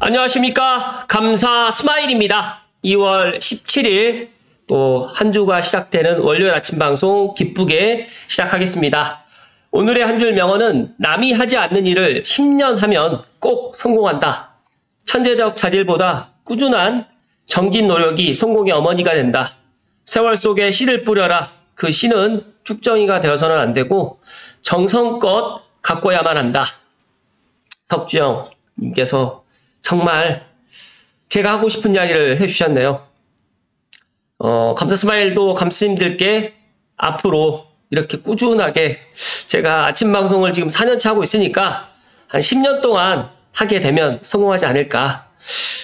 안녕하십니까. 감사 스마일입니다. 2월 17일 또 한 주가 시작되는 월요일 아침 방송 기쁘게 시작하겠습니다. 오늘의 한 줄 명언은 남이 하지 않는 일을 10년 하면 꼭 성공한다. 천재적 자질보다 꾸준한 정진 노력이 성공의 어머니가 된다. 세월 속에 씨를 뿌려라. 그 씨는 쭉정이가 되어서는 안 되고 정성껏 가꿔야만 한다. 석주영 님께서 정말 제가 하고 싶은 이야기를 해주셨네요. 감사 스마일도 감스님들께 앞으로 이렇게 꾸준하게 제가 아침 방송을 지금 4년차 하고 있으니까 한 10년 동안 하게 되면 성공하지 않을까.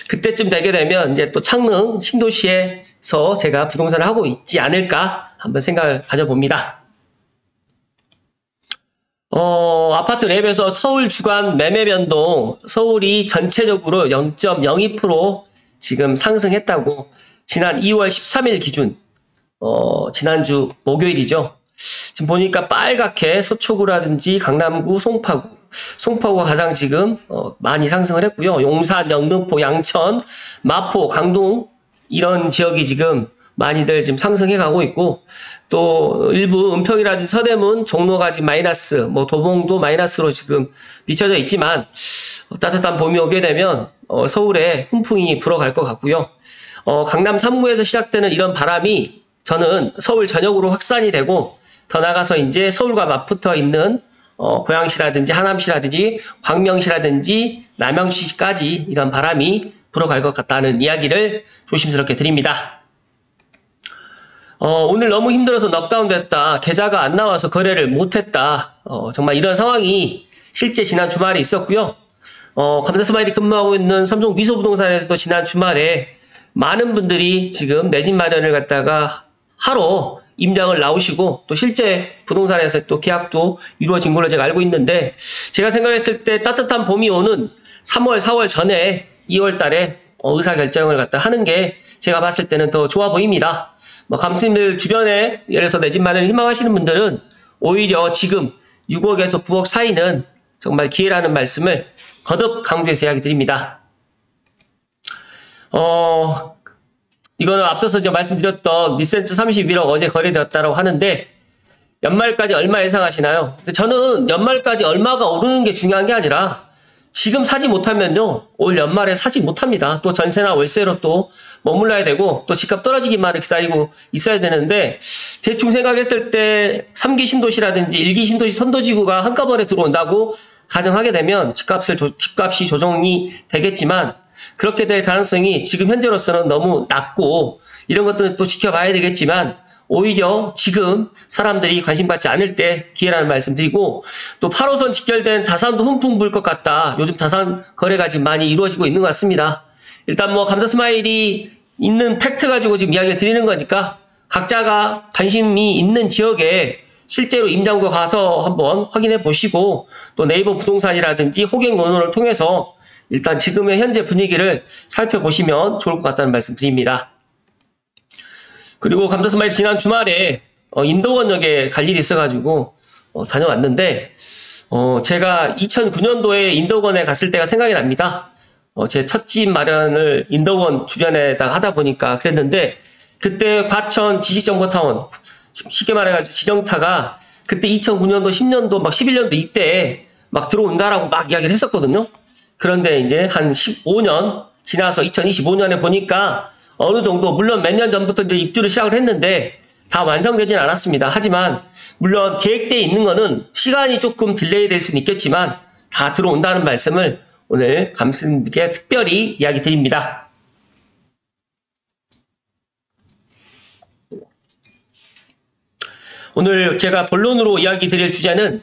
그때쯤 되게 되면 이제 또 창릉 신도시에서 제가 부동산을 하고 있지 않을까 한번 생각을 가져봅니다. 아파트 랩에서 서울 주간 매매 변동, 서울이 전체적으로 0.02% 지금 상승했다고, 지난 2월 13일 기준, 지난주 목요일이죠. 지금 보니까 빨갛게 서초구라든지 강남구, 송파구가 가장 지금 많이 상승을 했고요. 용산, 영등포, 양천, 마포, 강동 이런 지역이 지금 많이들 지금 상승해 가고 있고, 또 일부 은평이라든지 서대문, 종로가 지금 마이너스, 도봉도 마이너스로 지금 비춰져 있지만 따뜻한 봄이 오게 되면 서울에 훈풍이 불어갈 것 같고요. 강남 3구에서 시작되는 이런 바람이 저는 서울 전역으로 확산이 되고, 더 나가서 이제 서울과 맞붙어 있는 고양시라든지 하남시라든지 광명시라든지 남양주시까지 이런 바람이 불어갈 것 같다는 이야기를 조심스럽게 드립니다. 오늘 너무 힘들어서 넉다운 됐다. 계좌가 안 나와서 거래를 못했다. 정말 이런 상황이 실제 지난 주말에 있었고요. 감사 스마일이 근무하고 있는 삼성 미소부동산에서도 지난 주말에 많은 분들이 지금 내 집 마련을 갖다가 하러 임장을 나오시고, 또 실제 부동산에서 또 계약도 이루어진 걸로 제가 알고 있는데, 제가 생각했을 때 따뜻한 봄이 오는 3월, 4월 전에 2월 달에 의사결정을 갖다 하는 게 제가 봤을 때는 더 좋아 보입니다. 감스님들 주변에 예를 들어서 내 집 마련을 희망하시는 분들은 오히려 지금 6억에서 9억 사이는 정말 기회라는 말씀을 거듭 강조해서 이야기 드립니다. 이거는 앞서서 제가 말씀드렸던 니센트 31억 어제 거래되었다고 하는데, 연말까지 얼마 예상하시나요? 근데 저는 연말까지 얼마가 오르는 게 중요한 게 아니라 지금 사지 못하면요, 올 연말에 사지 못합니다. 또 전세나 월세로 또 머물러야 되고, 또 집값 떨어지기만을 기다리고 있어야 되는데, 대충 생각했을 때 3기 신도시라든지 1기 신도시 선도지구가 한꺼번에 들어온다고 가정하게 되면 집값이 조정이 되겠지만, 그렇게 될 가능성이 지금 현재로서는 너무 낮고, 이런 것들은 또 지켜봐야 되겠지만, 오히려 지금 사람들이 관심 받지 않을 때 기회라는 말씀 드리고, 또 8호선 직결된 다산도 훈풍 불 것 같다. 요즘 다산 거래가 지금 많이 이루어지고 있는 것 같습니다. 일단 감사 스마일이 있는 팩트 가지고 지금 이야기를 드리는 거니까, 각자가 관심이 있는 지역에 실제로 임장도 가서 한번 확인해 보시고, 또 네이버 부동산이라든지 호갱 논문을 통해서 일단 지금의 현재 분위기를 살펴보시면 좋을 것 같다는 말씀 드립니다. 그리고 감사 스마일 지난 주말에 인도원역에 갈 일이 있어가지고 다녀왔는데, 제가 2009년도에 인도원에 갔을 때가 생각이 납니다. 제 첫 집 마련을 인도원 주변에다 하다 보니까 그랬는데, 그때 과천 지식정보타운, 쉽게 말해가지고 지정타가 그때 2009년도, 10년도, 11년도 이때 막 들어온다라고 막 이야기를 했었거든요. 그런데 이제 한 15년 지나서 2025년에 보니까 어느 정도, 물론 몇 년 전부터 이제 입주를 시작을 했는데 다 완성되진 않았습니다. 하지만 물론 계획되어 있는 거는 시간이 조금 딜레이 될 수는 있겠지만 다 들어온다는 말씀을 오늘 감스님께 특별히 이야기 드립니다. 오늘 제가 본론으로 이야기 드릴 주제는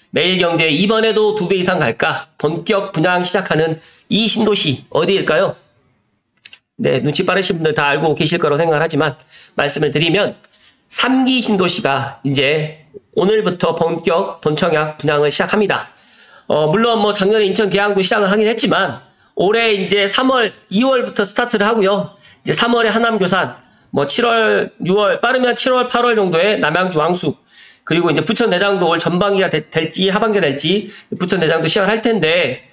매일경제 이번에도 2배 이상 갈까? 본격 분양 시작하는 이 신도시 어디일까요? 네, 눈치 빠르신 분들 다 알고 계실 거라고 생각을 하지만 말씀을 드리면 3기 신도시가 이제 오늘부터 본격 본청약 분양을 시작합니다. 물론 작년에 인천 계양도 시작을 하긴 했지만 올해 이제 3월, 2월부터 스타트를 하고요. 이제 3월에 하남 교산, 7월, 6월, 빠르면 7월, 8월 정도에 남양주 왕숙, 그리고 이제 부천대장도 올 전반기가 될지 하반기가 될지 부천대장도 시작을 할 텐데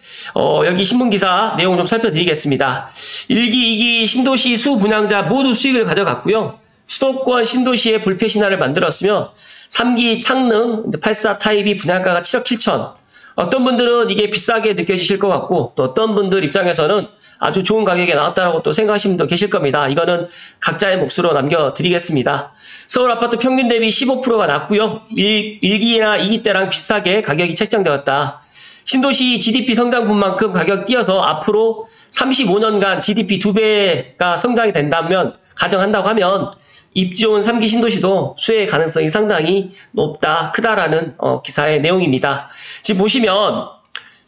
여기 신문기사 내용 좀 살펴드리겠습니다. 1기, 2기 신도시 수 분양자 모두 수익을 가져갔고요. 수도권 신도시의 불패 신화를 만들었으며 3기 창릉 84 타입이 분양가가 7억 7천. 어떤 분들은 이게 비싸게 느껴지실 것 같고 또 어떤 분들 입장에서는 아주 좋은 가격에 나왔다라고 또 생각하시는 분도 계실 겁니다. 이거는 각자의 몫으로 남겨드리겠습니다. 서울 아파트 평균 대비 15%가 낮고요. 1기나 2기 때랑 비슷하게 가격이 책정되었다. 신도시 GDP 성장분만큼 가격 뛰어서 앞으로 35년간 GDP 2배가 성장이 된다면 가정한다고 하면 입지 좋은 3기 신도시도 수혜 가능성이 상당히 높다, 크다라는 기사의 내용입니다. 지금 보시면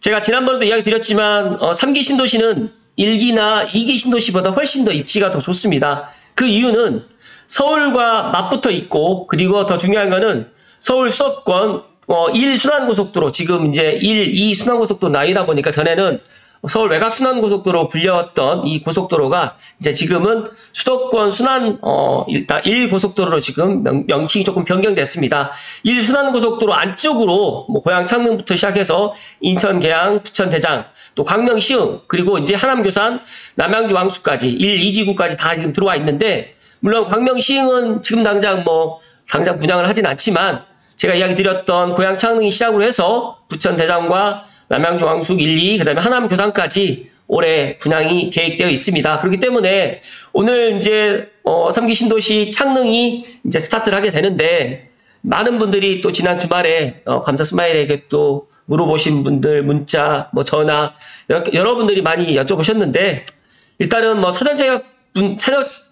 제가 지난번에도 이야기 드렸지만 3기 신도시는 1기나 2기 신도시보다 훨씬 더 입지가 더 좋습니다. 그 이유는 서울과 맞붙어 있고 그리고 더 중요한 거는 서울 수도권 1 순환고속도로 지금 이제 1, 2 순환고속도로 나뉘다 보니까 전에는 서울 외곽 순환고속도로 불렸던 이 고속도로가 이제 지금은 수도권 순환 일단 1고속도로로 지금 명칭이 조금 변경됐습니다. 1 순환고속도로 안쪽으로 뭐 고양 창릉부터 시작해서 인천 계양, 부천 대장, 또 광명 시흥, 그리고 이제 하남 교산, 남양주 왕수까지 1, 2지구까지 다 지금 들어와 있는데 물론 광명 시흥은 지금 당장 분양을 하진 않지만 제가 이야기 드렸던 고양 창릉이 시작으로 해서 부천 대장과 남양주 왕숙 1, 2, 그 다음에 하남 교산까지 올해 분양이 계획되어 있습니다. 그렇기 때문에 오늘 이제 3기 신도시 창릉이 이제 스타트를 하게 되는데 많은 분들이 또 지난 주말에 감사 스마일에게 또 물어보신 분들 문자, 뭐 전화 여러분들이 많이 여쭤보셨는데 일단은 뭐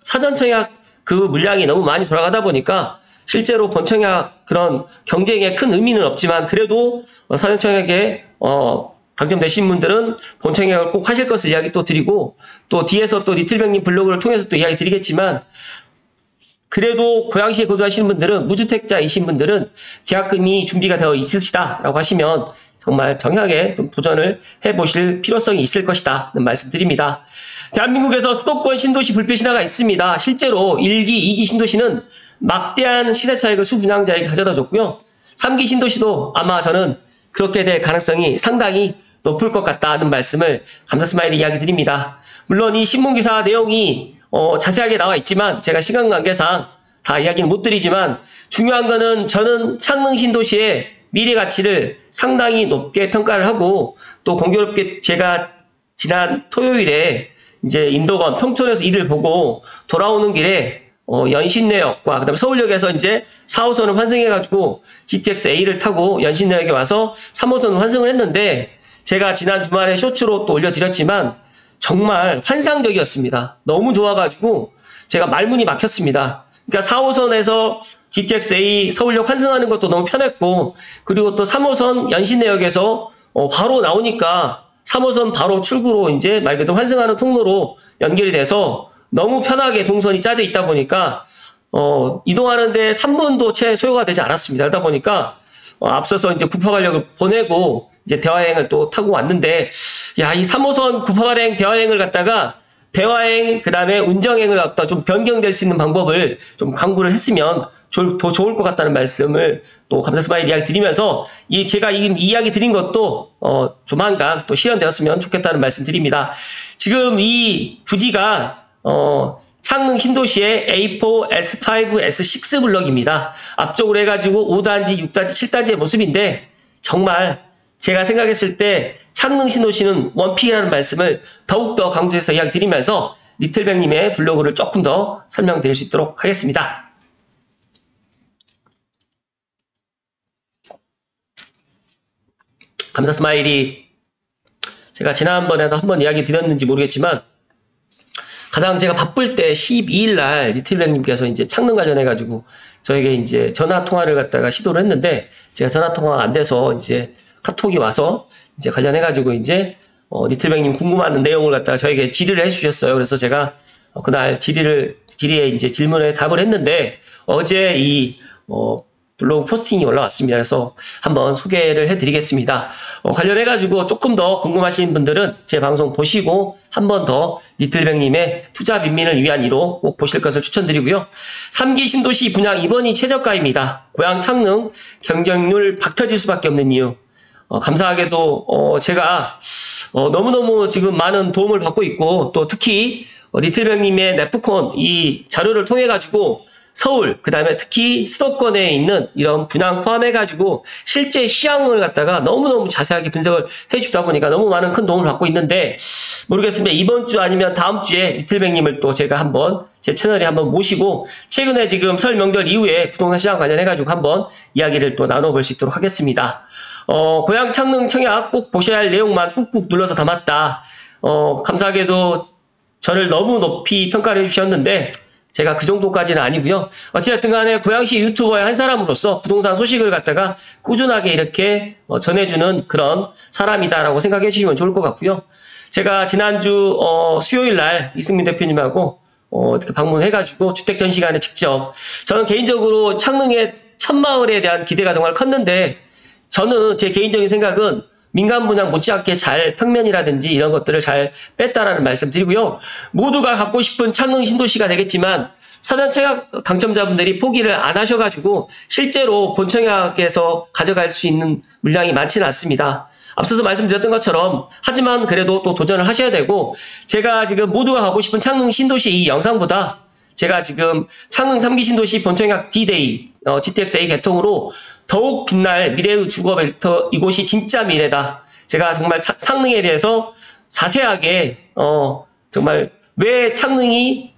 사전청약 그 물량이 너무 많이 돌아가다 보니까 실제로 본청약 그런 경쟁에 큰 의미는 없지만 그래도 사전청약에 당첨되신 분들은 본청약을 꼭 하실 것을 이야기 또 드리고 또 뒤에서 또 리틀백님 블로그를 통해서 또 이야기 드리겠지만 그래도 고양시에 거주하시는 분들은 무주택자이신 분들은 계약금이 준비가 되어 있으시다라고 하시면 정말 정확하게 좀 도전을 해보실 필요성이 있을 것이다는 말씀드립니다. 대한민국에서 수도권 신도시 불패 신화가 있습니다. 실제로 1기, 2기 신도시는 막대한 시세 차익을 수분양자에게 가져다 줬고요. 3기 신도시도 아마 저는 그렇게 될 가능성이 상당히 높을 것 같다는 말씀을 감사 스마일이 이야기 드립니다. 물론 이 신문기사 내용이 자세하게 나와 있지만 제가 시간 관계상 다 이야기는 못 드리지만 중요한 거는 저는 창릉 신도시의 미래 가치를 상당히 높게 평가를 하고 또 공교롭게 제가 지난 토요일에 이제 인도건 평촌에서 일을 보고 돌아오는 길에 연신내역과 그다음에 서울역에서 이제 4호선을 환승해가지고 GTX A를 타고 연신내역에 와서 3호선을 환승을 했는데 제가 지난 주말에 쇼츠로 또 올려드렸지만 정말 환상적이었습니다. 너무 좋아가지고 제가 말문이 막혔습니다. 그러니까 4호선에서 GTX A 서울역 환승하는 것도 너무 편했고 그리고 또 3호선 연신내역에서 바로 나오니까 3호선 바로 출구로 이제 말 그대로 환승하는 통로로 연결이 돼서 너무 편하게 동선이 짜져 있다 보니까 이동하는데 3분도 채 소요가 되지 않았습니다. 그러다 보니까 앞서서 이제 구파관역을 보내고 이제 대화행을 또 타고 왔는데 야, 이 3호선 구파관행 대화행을 갖다가 대화행 그다음에 운정행을 갖다 좀 변경될 수 있는 방법을 좀 강구를 했으면 더 좋을 것 같다는 말씀을 또 감사 스마일 이야기 드리면서 제가 이 이야기 드린 것도 조만간 또 실현되었으면 좋겠다는 말씀 드립니다. 지금 이 부지가 창릉 신도시의 A4, S5, S6 블럭입니다. 앞쪽으로 해가지고 5단지, 6단지, 7단지의 모습인데 정말 제가 생각했을 때 창릉 신도시는 원픽이라는 말씀을 더욱더 강조해서 이야기 드리면서 리틀백님의 블로그를 조금 더 설명드릴 수 있도록 하겠습니다. 감사 스마일이 제가 지난번에도 한번 이야기 드렸는지 모르겠지만 가장 제가 바쁠 때 12일 날 리틀백님께서 이제 창릉 관련해가지고 저에게 이제 전화 통화를 갖다가 시도를 했는데 제가 전화 통화가 안 돼서 이제 카톡이 와서 이제 관련해가지고 이제 리틀백님 궁금한 내용을 갖다가 저에게 질의를 해주셨어요. 그래서 제가 그날 질의에 이제 질문에 답을 했는데 어제 이 블로그 포스팅이 올라왔습니다. 그래서 한번 소개를 해드리겠습니다. 관련해가지고 조금 더 궁금하신 분들은 제 방송 보시고 한 번 더 리틀뱅님의 투자 빈민을 위한 1호 꼭 보실 것을 추천드리고요. 3기 신도시 분양 이번이 최저가입니다. 고양 창릉 경쟁률 박터질 수밖에 없는 이유. 감사하게도 제가 너무너무 지금 많은 도움을 받고 있고 또 특히 리틀뱅님의 네프콘 이 자료를 통해 가지고 서울 그 다음에 특히 수도권에 있는 이런 분양 포함해 가지고 실제 시향을 갖다가 너무너무 자세하게 분석을 해주다 보니까 너무 많은 큰 도움을 받고 있는데 모르겠습니다. 이번 주 아니면 다음 주에 리틀뱅님을 또 제가 한번 제 채널에 한번 모시고 최근에 지금 설 명절 이후에 부동산 시장 관련해 가지고 한번 이야기를 또 나눠볼 수 있도록 하겠습니다. 고양 창릉 청약 꼭 보셔야 할 내용만 꾹꾹 눌러서 담았다. 감사하게도 저를 너무 높이 평가를 해주셨는데 제가 그 정도까지는 아니고요. 어찌됐든 간에 고양시 유튜버의 한 사람으로서 부동산 소식을 갖다가 꾸준하게 이렇게 전해주는 그런 사람이다라고 생각해 주시면 좋을 것 같고요. 제가 지난주 수요일 날 이승민 대표님하고 이렇게 방문해가지고 주택 전시관에 직접 저는 개인적으로 창릉의 첫마을에 대한 기대가 정말 컸는데 저는 제 개인적인 생각은 민간 분양 못지않게 잘 평면이라든지 이런 것들을 잘 뺐다라는 말씀 드리고요. 모두가 갖고 싶은 창릉 신도시가 되겠지만 사전 청약 당첨자분들이 포기를 안 하셔가지고 실제로 본청약에서 가져갈 수 있는 물량이 많지는 않습니다. 앞서서 말씀드렸던 것처럼 하지만 그래도 또 도전을 하셔야 되고 제가 지금 모두가 가고 싶은 창릉 신도시 이 영상보다 제가 지금 창릉 3기 신도시 본청약 D-Day GTX-A 개통으로 더욱 빛날 미래의 주거 벡터 이곳이 진짜 미래다. 제가 정말 창릉에 대해서 자세하게 정말 왜 창릉이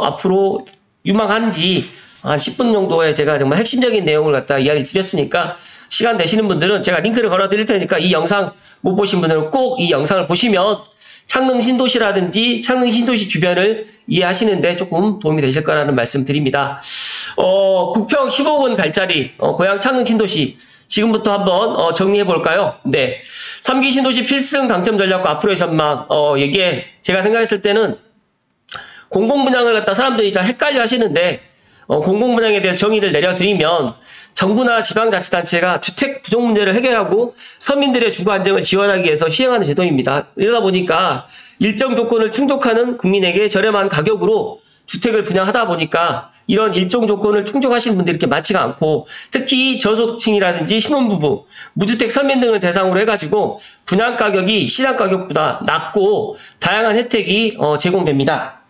앞으로 유망한지 한 10분 정도의 제가 정말 핵심적인 내용을 갖다 이야기 드렸으니까 시간 되시는 분들은 제가 링크를 걸어 드릴 테니까 이 영상 못 보신 분들은 꼭 이 영상을 보시면 창릉 신도시라든지 창릉 신도시 주변을 이해하시는데 조금 도움이 되실 거라는 말씀 드립니다. 국평 15분 갈자리 고양 창릉 신도시 지금부터 한번 정리해 볼까요? 네, 3기 신도시 필승 당첨 전략과 앞으로의 전망. 이게 제가 생각했을 때는 공공분양을 갖다 사람들이 잘 헷갈려 하시는데 공공분양에 대해서 정의를 내려드리면 정부나 지방자치단체가 주택 부족 문제를 해결하고 서민들의 주거 안정을 지원하기 위해서 시행하는 제도입니다. 이러다 보니까 일정 조건을 충족하는 국민에게 저렴한 가격으로 주택을 분양하다 보니까 이런 일정 조건을 충족하시는 분들이 이렇게 많지가 않고 특히 저소득층이라든지 신혼부부, 무주택 서민 등을 대상으로 해가지고 분양 가격이 시장 가격보다 낮고 다양한 혜택이 제공됩니다.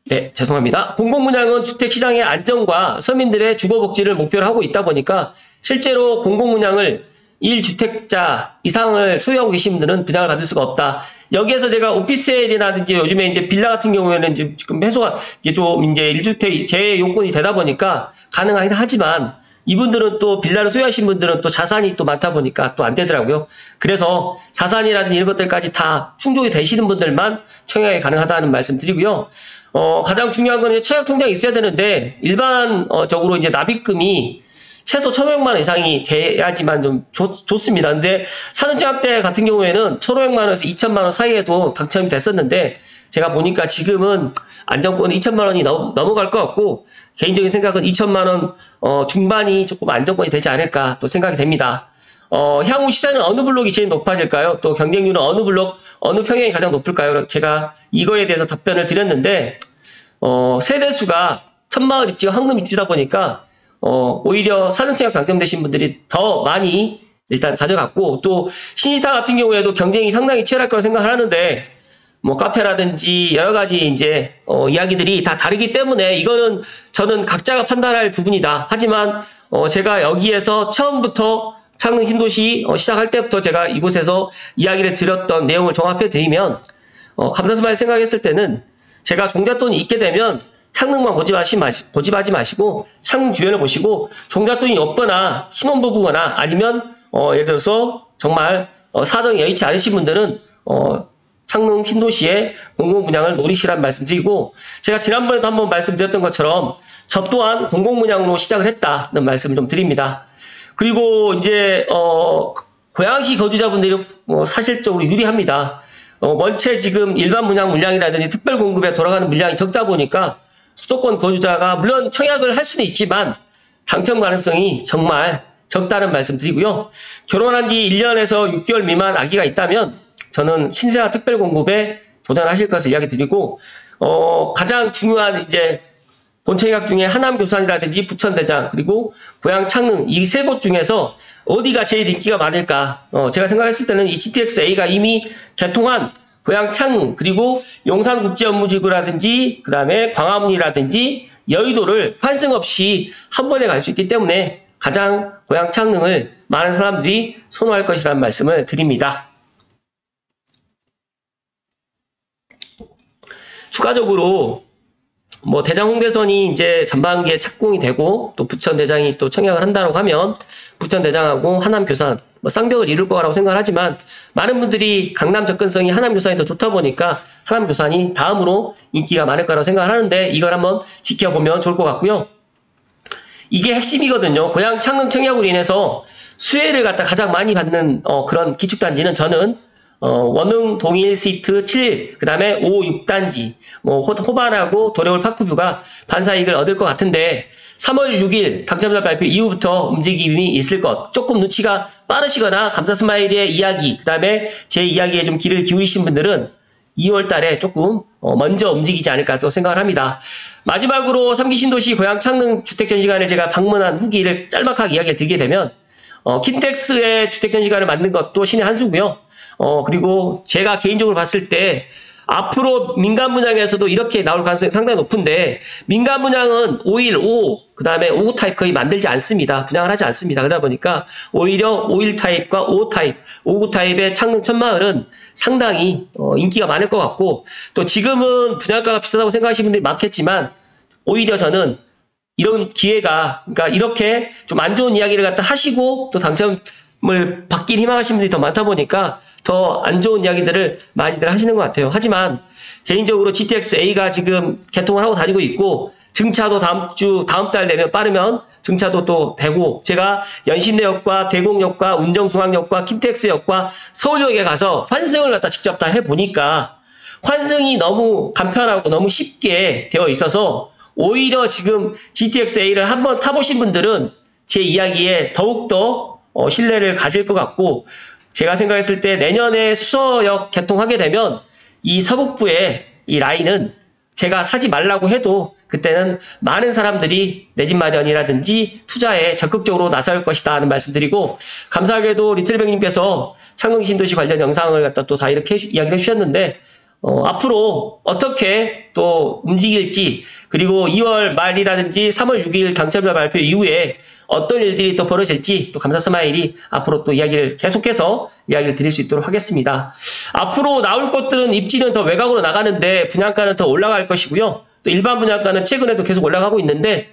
네, 죄송합니다. 공공분양은 주택시장의 안정과 서민들의 주거복지를 목표로 하고 있다 보니까 실제로 공공분양을 1주택자 이상을 소유하고 계신 분들은 분양을 받을 수가 없다. 여기에서 제가 오피스텔이라든지 요즘에 이제 빌라 같은 경우에는 지금 해소가 이게 좀 이제 1주택 제 요건이 되다 보니까 가능하긴 하지만 이분들은 또 빌라를 소유하신 분들은 또 자산이 또 많다 보니까 또 안 되더라고요. 그래서 자산이라든지 이런 것들까지 다 충족이 되시는 분들만 청약이 가능하다는 말씀 드리고요. 가장 중요한 건 청약통장이 있어야 되는데 일반적으로 이제 납입금이 최소 1,500만 원 이상이 돼야지만 좀 좋습니다. 근데 사전청약대 같은 경우에는 1,500만 원에서 2,000만 원 사이에도 당첨이 됐었는데 제가 보니까 지금은 안정권이 2,000만 원이 넘어갈 것 같고 개인적인 생각은 2,000만 원 중반이 조금 안정권이 되지 않을까 또 생각이 됩니다. 향후 시세는 어느 블록이 제일 높아질까요? 또 경쟁률은 어느 블록, 어느 평형이 가장 높을까요? 제가 이거에 대해서 답변을 드렸는데 세대수가 천마을 입지와 황금 입지다 보니까 오히려 사전청약 당첨되신 분들이 더 많이 일단 가져갔고 또 신이타 같은 경우에도 경쟁이 상당히 치열할 거라 생각을 하는데 뭐 카페라든지 여러 가지 이제 이야기들이 다 다르기 때문에 이거는 저는 각자가 판단할 부분이다. 하지만 제가 여기에서 처음부터 창릉 신도시 시작할 때부터 제가 이곳에서 이야기를 드렸던 내용을 종합해 드리면 감사스마일 생각했을 때는 제가 종잣돈이 있게 되면 창릉만 고집하지 마시고 창릉 주변을 보시고 종잣돈이 없거나 신혼부부거나 아니면 예를 들어서 정말 사정이 여의치 않으신 분들은 창릉 신도시의 공공분양을 노리시란 말씀드리고 제가 지난번에도 한번 말씀드렸던 것처럼 저 또한 공공분양으로 시작을 했다는 말씀을 좀 드립니다. 그리고 이제 고양시 거주자분들이 사실적으로 유리합니다. 원체 지금 일반 분양 물량이라든지 특별 공급에 돌아가는 물량이 적다 보니까 수도권 거주자가 물론 청약을 할 수는 있지만 당첨 가능성이 정말 적다는 말씀 드리고요. 결혼한 지 1년에서 6개월 미만 아기가 있다면 저는 신생아 특별공급에 도전하실 것을 이야기 드리고, 가장 중요한 이제 본청약 중에 하남교산이라든지 부천대장 그리고 고양 창릉 이 세 곳 중에서 어디가 제일 인기가 많을까? 제가 생각했을 때는 이 GTX-A가 이미 개통한 고양 창릉 그리고 용산국제업무지구라든지 그 다음에 광화문이라든지 여의도를 환승 없이 한 번에 갈 수 있기 때문에 가장 고양 창릉을 많은 사람들이 선호할 것이라는 말씀을 드립니다. 추가적으로 뭐 대장 홍대선이 이제 전반기에 착공이 되고 또 부천 대장이 또 청약을 한다고 하면 부천 대장하고 하남 교산 뭐 쌍벽을 이룰 거라고 생각을 하지만 많은 분들이 강남 접근성이 하남 교산이 더 좋다 보니까 하남 교산이 다음으로 인기가 많을 거라고 생각을 하는데 이걸 한번 지켜보면 좋을 것 같고요. 이게 핵심이거든요. 고양 창릉 청약으로 인해서 수혜를 갖다 가장 많이 받는 그런 기축단지는 저는 원흥 동일 시트 7, 그 다음에 5, 6단지, 호반하고 도레올 파크뷰가 반사이익을 얻을 것 같은데, 3월 6일 당첨자 발표 이후부터 움직임이 있을 것. 조금 눈치가 빠르시거나, 감사 스마일의 이야기, 그 다음에 제 이야기에 좀 귀를 기울이신 분들은 2월 달에 조금 먼저 움직이지 않을까 또 생각을 합니다. 마지막으로 3기 신도시 고양 창릉 주택전시관을 제가 방문한 후기를 짤막하게 이야기를 드리게 되면, 킨텍스의 주택전시관을 만든 것도 신의 한 수고요. 그리고 제가 개인적으로 봤을 때 앞으로 민간 분양에서도 이렇게 나올 가능성이 상당히 높은데 민간 분양은 5일, 5, 그 다음에 5 타입 거의 만들지 않습니다. 분양을 하지 않습니다. 그러다 보니까 오히려 5일 타입과 5 타입, 5구 타입의 창릉 천마을은 상당히 인기가 많을 것 같고 또 지금은 분양가가 비싸다고 생각하시는 분들이 많겠지만 오히려 저는 이런 기회가 그러니까 이렇게 좀 안 좋은 이야기를 갖다 하시고 또 당첨을 받길 희망하시는 분들이 더 많다 보니까 더 안 좋은 이야기들을 많이들 하시는 것 같아요. 하지만 개인적으로 GTX-A가 지금 개통을 하고 다니고 있고 증차도 다음 달 되면 빠르면 증차도 또 되고 제가 연신내역과 대공역과 운정중앙역과 킨텍스역과 서울역에 가서 환승을 갖다 직접 다 해보니까 환승이 너무 간편하고 너무 쉽게 되어 있어서 오히려 지금 GTX-A를 한번 타보신 분들은 제 이야기에 더욱더 신뢰를 가질 것 같고 제가 생각했을 때 내년에 수서역 개통하게 되면 이 서북부의 이 라인은 제가 사지 말라고 해도 그때는 많은 사람들이 내 집 마련이라든지 투자에 적극적으로 나설 것이다 하는 말씀드리고 감사하게도 리틀뱅님께서 창릉 신도시 관련 영상을 갖다 또 다 이렇게 이야기를 해주셨는데 앞으로 어떻게 또 움직일지 그리고 2월 말이라든지 3월 6일 당첨자 발표 이후에 어떤 일들이 또 벌어질지 또 감사 스마일이 앞으로 또 이야기를 계속해서 이야기를 드릴 수 있도록 하겠습니다. 앞으로 나올 것들은 입지는 더 외곽으로 나가는데 분양가는 더 올라갈 것이고요. 또 일반 분양가는 최근에도 계속 올라가고 있는데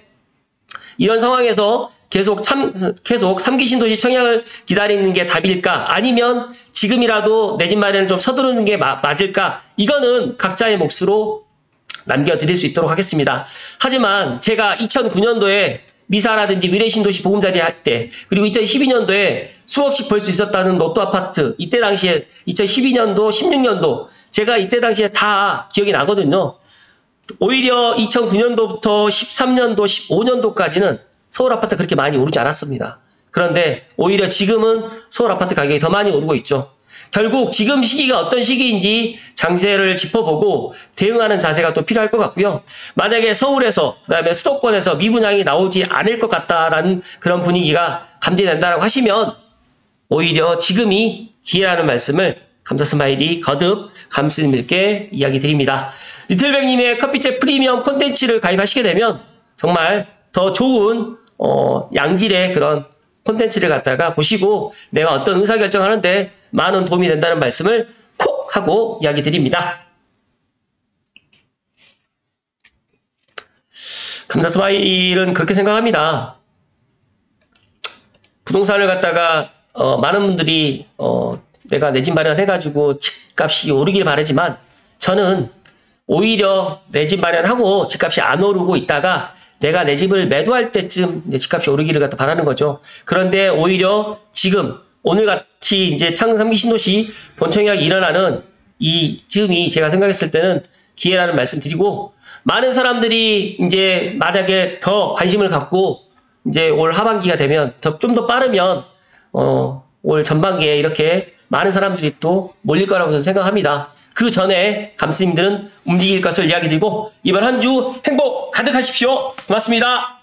이런 상황에서 계속 3기 신도시 청약을 기다리는 게 답일까? 아니면 지금이라도 내 집 마련을 좀 서두르는 게 맞을까? 이거는 각자의 몫으로 남겨드릴 수 있도록 하겠습니다. 하지만 제가 2009년도에 미사라든지 미래신도시 보금자리 할 때 그리고 2012년도에 수억씩 벌 수 있었다는 로또 아파트 이때 당시에 2012년도 16년도 제가 이때 당시에 다 기억이 나거든요. 오히려 2009년도부터 13년도 15년도까지는 서울 아파트 그렇게 많이 오르지 않았습니다. 그런데 오히려 지금은 서울 아파트 가격이 더 많이 오르고 있죠. 결국 지금 시기가 어떤 시기인지 장세를 짚어보고 대응하는 자세가 또 필요할 것 같고요. 만약에 서울에서 그다음에 수도권에서 미분양이 나오지 않을 것 같다라는 그런 분위기가 감지된다고 하시면 오히려 지금이 기회라는 말씀을 감사 스마일이 거듭 감스님께 이야기 드립니다. 리틀백님의 커피챗 프리미엄 콘텐츠를 가입하시게 되면 정말 더 좋은 양질의 그런 콘텐츠를 갖다가 보시고 내가 어떤 의사결정을 하는데 많은 도움이 된다는 말씀을 콕 하고 이야기 드립니다. 감사 스마일은 그렇게 생각합니다. 부동산을 갖다가 많은 분들이 내가 내 집 마련해가지고 집값이 오르길 바라지만 저는 오히려 내 집 마련하고 집값이 안 오르고 있다가 내가 내 집을 매도할 때쯤 이제 집값이 오르기를 갖다 바라는 거죠. 그런데 오히려 지금 오늘같이 이제 창릉 3기 신도시 본청약이 일어나는 이 즈음이 제가 생각했을 때는 기회라는 말씀 드리고 많은 사람들이 이제 만약에 더 관심을 갖고 이제 올 하반기가 되면 좀 더 빠르면 올 전반기에 이렇게 많은 사람들이 또 몰릴 거라고 저는 생각합니다. 그 전에 감스님들은 움직일 것을 이야기 드리고 이번 한 주 행복 가득하십시오. 고맙습니다.